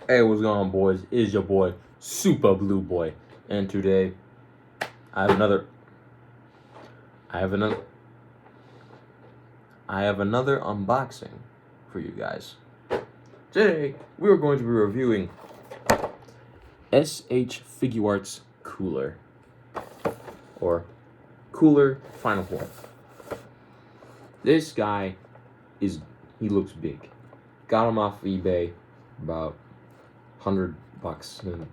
Hey, what's going on, boys? It's your boy, Super Blue Boy, and today I have another unboxing for you guys. Today we are going to be reviewing figuarts cooler, or cooler Final Form. This guy he looks big. Got him off eBay about $100, and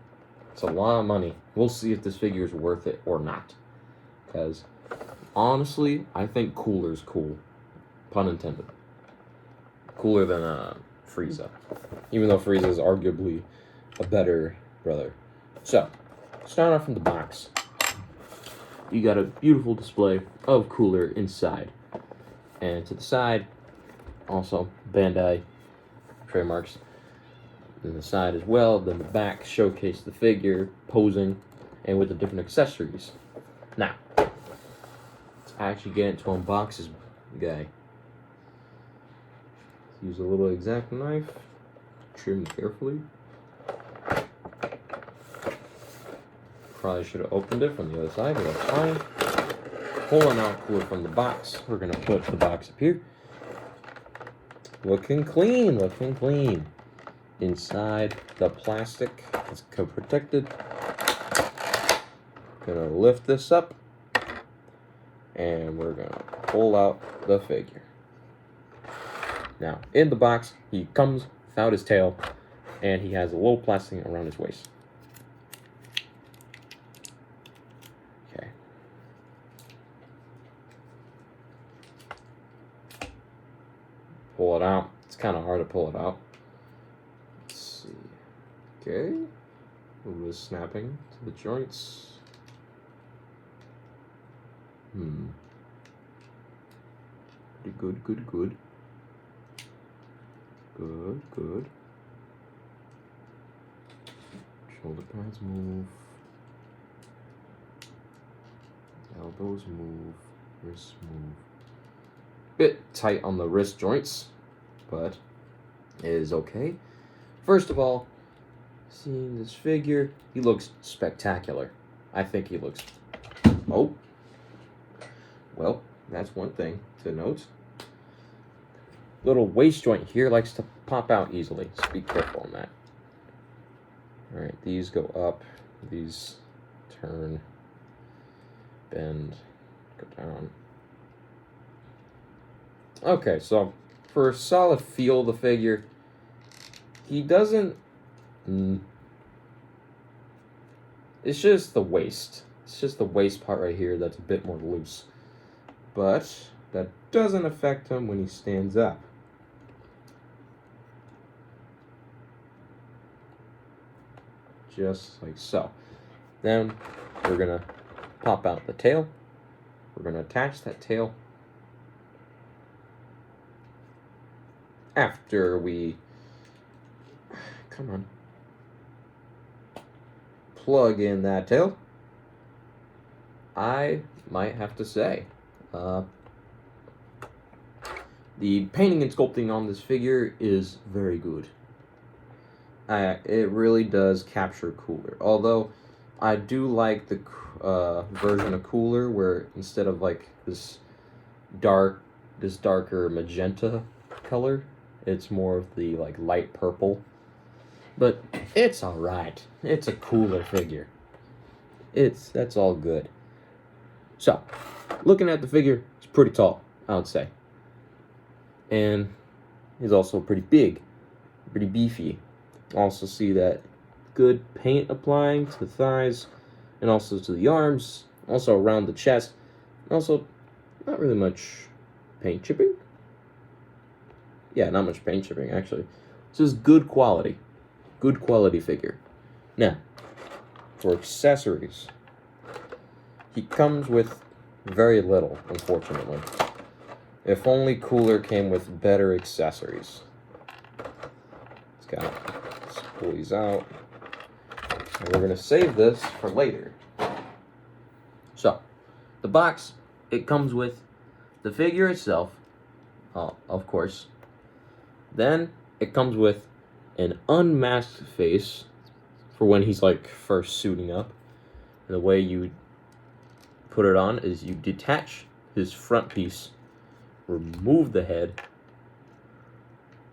it's a lot of money. We'll see if this figure is worth it or not, because honestly, I think cooler's cool, pun intended. Cooler than Frieza, even though Frieza is arguably a better brother. So, starting off from the box, you got a beautiful display of cooler inside, and to the side, also Bandai trademarks. And the side as well. Then the back showcase the figure posing and with the different accessories. Now, let's actually get into unbox this guy. Use a little exact knife, trim carefully. Probably should have opened it from the other side, but that's fine. Pulling out cooler from the box. We're gonna put the box up here. Looking clean, looking clean. Inside the plastic is protected. Gonna lift this up and we're gonna pull out the figure. Now, in the box, he comes without his tail and he has a little plastic around his waist. Okay. Pull it out. It's kind of hard to pull it out. Okay, a little bit of snapping to the joints. Pretty good, good, good. Good, good. Shoulder pads move. Elbows move. Wrists move. Bit tight on the wrist joints, but it is okay. First of all, seeing this figure, he looks spectacular. I think he looks... Oh. Well, that's one thing to note. Little waist joint here likes to pop out easily, so be careful on that. Alright, these go up, these turn, bend, go down. Okay, so for a solid feel of the figure, he doesn't... It's just the waist. It's just the waist part right here that's a bit more loose. But that doesn't affect him when he stands up. Just like so. Then we're gonna pop out the tail. We're gonna attach that tail. After we... Come on. Plug in that tail. I might have to say, the painting and sculpting on this figure is very good. It really does capture Cooler. Although, I do like the version of Cooler where instead of like this darker magenta color, it's more of the like light purple. But it's alright. It's a Cooler figure. That's all good. So, looking at the figure, it's pretty tall, I would say. And he's also pretty big, pretty beefy. Also see that good paint applying to the thighs, and also to the arms, also around the chest. Also, not really much paint chipping. Yeah, not much paint chipping, actually. It's just good quality. Good quality figure. Now, for accessories, he comes with very little, unfortunately. If only Cooler came with better accessories. Let's pull these out. And we're going to save this for later. So, the box, it comes with the figure itself, of course. Then, it comes with an unmasked face for when he's like first suiting up. And the way you put it on is you detach his front piece, remove the head,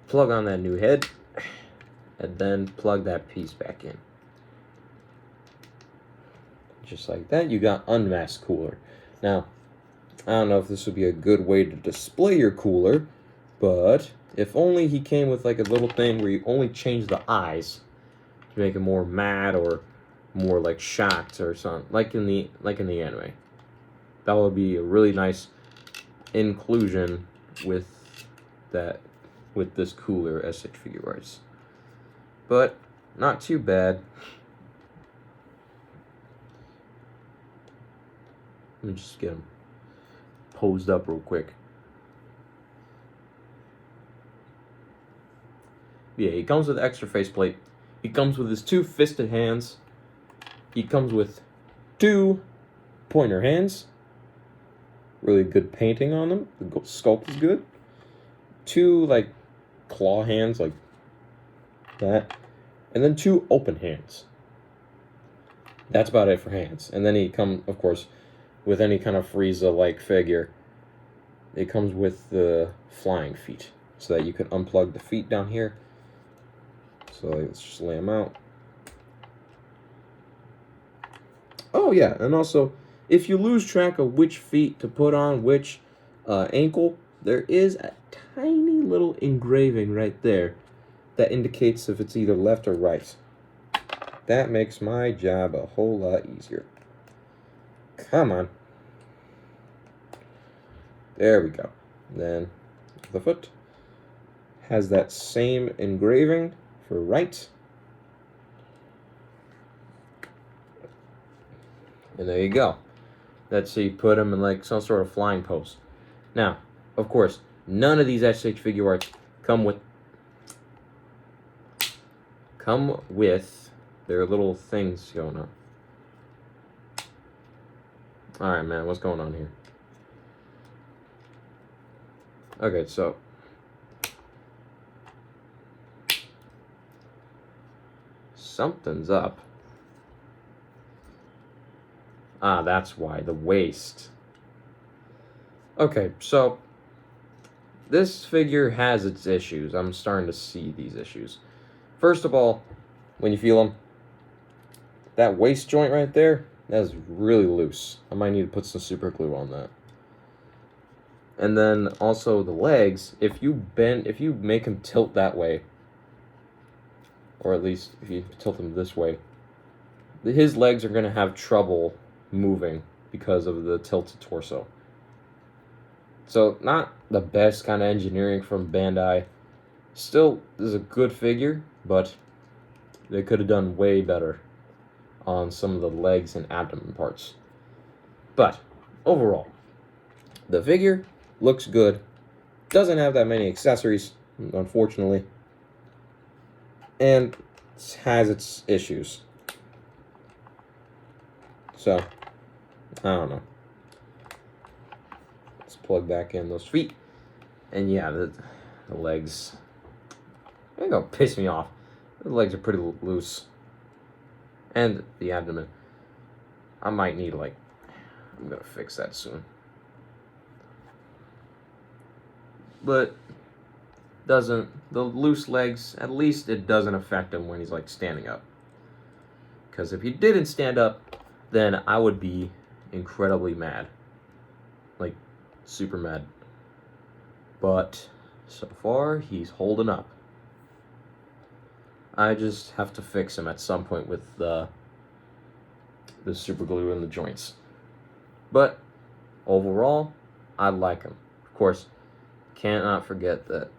plug on that new head, and then plug that piece back in. Just like that, you got unmasked cooler. Now, I don't know if this would be a good way to display your cooler, but if only he came with like a little thing where you only change the eyes to make it more mad or more like shocked or something, like in the anime. That would be a really nice inclusion with this cooler S6 figuarts. But not too bad. Let me just get him posed up real quick. Yeah, he comes with extra faceplate. He comes with his 2 fisted hands. He comes with 2 pointer hands. Really good painting on them. The sculpt is good. 2 like claw hands like that. And then 2 open hands. That's about it for hands. And then he comes, of course, with any kind of Frieza-like figure. It comes with the flying feet. So that you can unplug the feet down here. So let's just lay them out. Oh yeah, and also, if you lose track of which feet to put on which ankle, there is a tiny little engraving right there that indicates if it's either left or right. That makes my job a whole lot easier. Come on. There we go. Then the foot has that same engraving for right. And there you go. That's so you put them in like some sort of flying pose. Now, of course, none of these S6 figuarts come with their little things going on. Alright, man, what's going on here? Okay, so something's up. Ah, that's why, the waist. Okay, so this figure has its issues. I'm starting to see these issues. First of all, when you feel them, that waist joint right there, that is really loose. I might need to put some super glue on that. And then also the legs, if you make him tilt that way, or at least if you tilt him this way, his legs are going to have trouble moving because of the tilted torso. So not the best kind of engineering from Bandai. Still, this is a good figure, but they could have done way better on some of the legs and abdomen parts. But overall, the figure looks good. Doesn't have that many accessories, unfortunately. And has its issues. So, I don't know. Let's plug back in those feet. And yeah, the legs, they're gonna piss me off. The legs are pretty loose. And the abdomen. I might need I'm gonna fix that soon. But the loose legs, at least it doesn't affect him when he's like standing up. Because if he didn't stand up, then I would be incredibly mad. Like, super mad. But so far, he's holding up. I just have to fix him at some point with the super glue in the joints. But overall, I like him. Of course, cannot forget that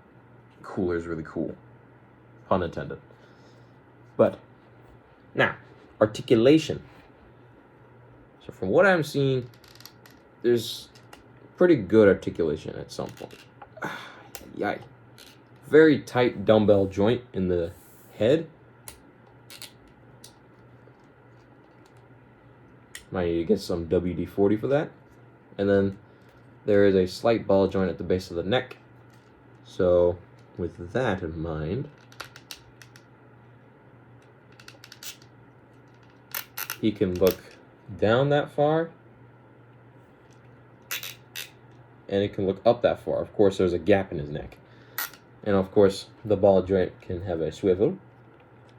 cooler is really cool. Pun intended. But now, articulation. So from what I'm seeing, there's pretty good articulation at some point. Yikes. Very tight dumbbell joint in the head. Might need to get some WD-40 for that. And then there is a slight ball joint at the base of the neck. So with that in mind, he can look down that far, and it can look up that far. Of course, there's a gap in his neck. And of course, the ball joint can have a swivel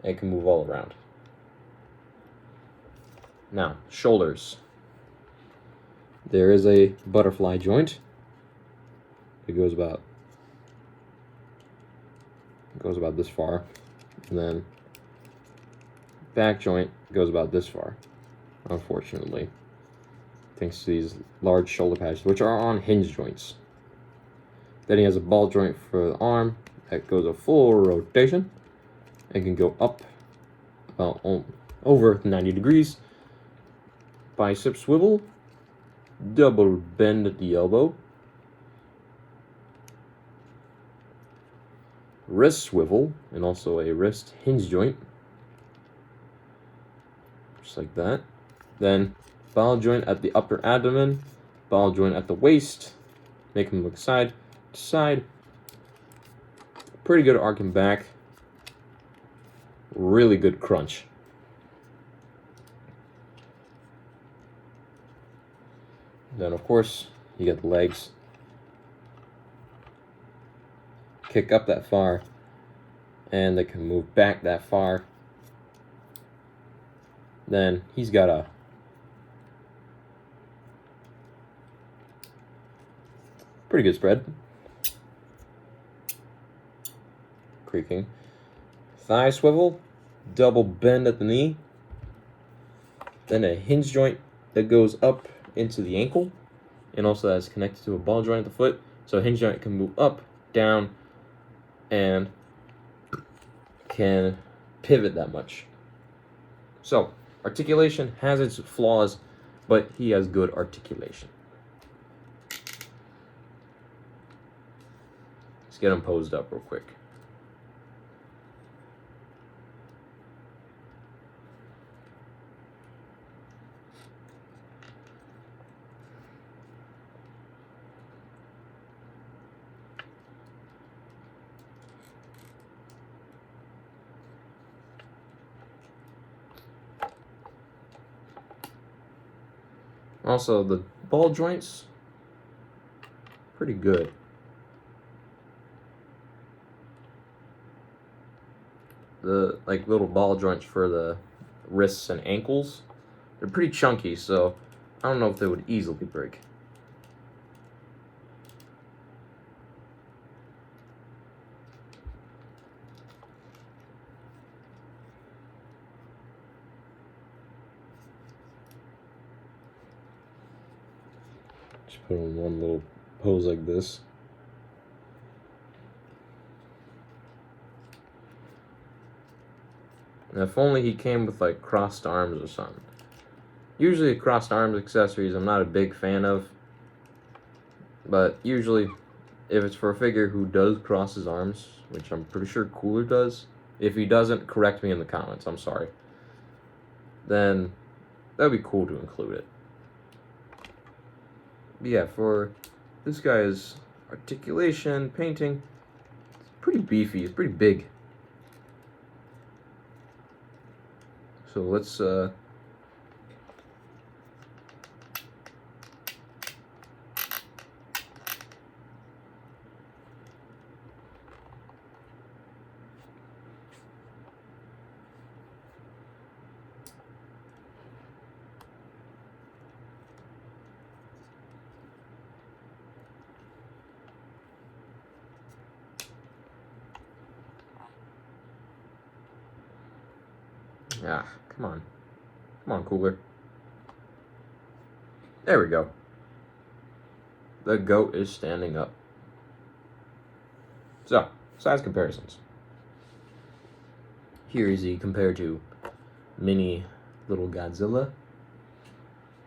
and can move all around. Now, shoulders. There is a butterfly joint. It goes about this far. And then back joint goes about this far, unfortunately, thanks to these large shoulder pads, which are on hinge joints. Then he has a ball joint for the arm that goes a full rotation and can go up about over 90 degrees. Bicep swivel, double bend at the elbow, wrist swivel, and also a wrist hinge joint, just like that. Then ball joint at the upper abdomen, ball joint at the waist, make him look side to side. Pretty good arcing back, really good crunch. Then of course you get the legs. Kick up that far, and they can move back that far. Then he's got a pretty good spread. Creaking. Thigh swivel, double bend at the knee. Then a hinge joint that goes up into the ankle, and also that's connected to a ball joint at the foot. So a hinge joint can move up, down, and can pivot that much. So articulation has its flaws, but he has good articulation. Let's get him posed up real quick. Also, the ball joints, pretty good. The little ball joints for the wrists and ankles, they're pretty chunky, so I don't know if they would easily break. Just put on one little pose like this. And if only he came with like crossed arms or something. Usually crossed arms accessories I'm not a big fan of. But usually if it's for a figure who does cross his arms, which I'm pretty sure Cooler does. If he doesn't, correct me in the comments, I'm sorry. Then that'd be cool to include it. But yeah, for this guy's articulation, painting, it's pretty beefy, it's pretty big. So let's come on. Come on, Cooler. There we go. The goat is standing up. So, size comparisons. Here is he compared to mini little Godzilla.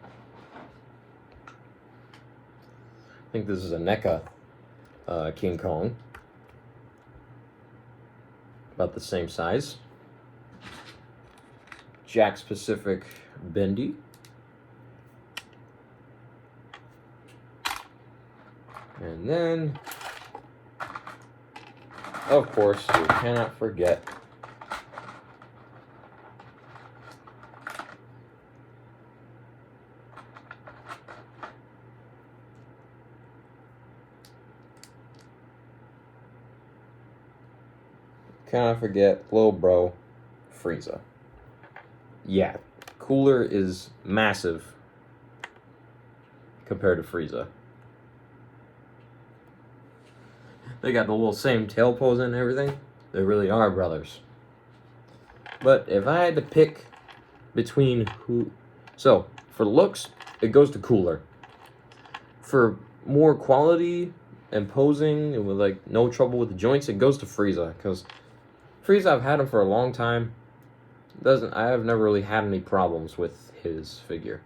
I think this is a NECA King Kong. About the same size. Jakks Pacific Bendy. And then, of course, we cannot forget cannot forget little bro, Frieza. Yeah, Cooler is massive compared to Frieza. They got the little same tail pose and everything. They really are brothers. But if I had to pick between who... So, for looks, it goes to Cooler. For more quality and posing, and with like no trouble with the joints, it goes to Frieza. Because Frieza, I've had him for a long time. I have never really had any problems with his figure.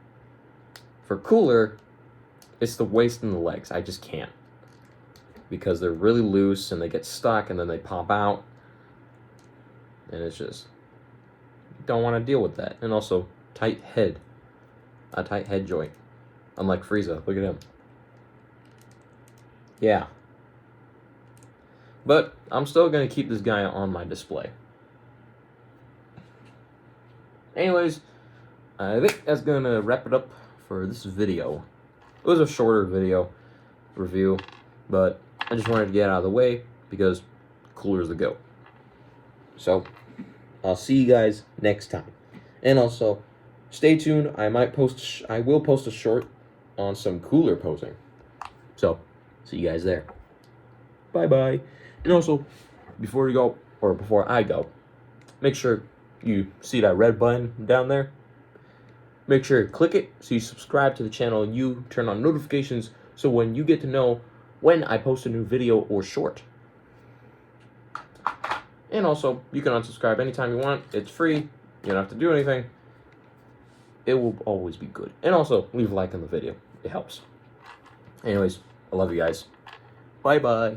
For Cooler, it's the waist and the legs. I just can't. Because they're really loose and they get stuck and then they pop out. And it's just... don't want to deal with that. And also, tight head. A tight head joint. Unlike Frieza. Look at him. Yeah. But I'm still going to keep this guy on my display. Anyways, I think that's going to wrap it up for this video. It was a shorter video review, but I just wanted to get out of the way because Cooler's the GOAT. So, I'll see you guys next time. And also, stay tuned. I will post a short on some Cooler posing. So, see you guys there. Bye-bye. And also, before I go, make sure you see that red button down there. Make sure to click it so you subscribe to the channel and you turn on notifications so when you get to know when I post a new video or short. And also, you can unsubscribe anytime you want. It's free. You don't have to do anything. It will always be good. And also, leave a like on the video. It helps. Anyways, I love you guys. Bye-bye.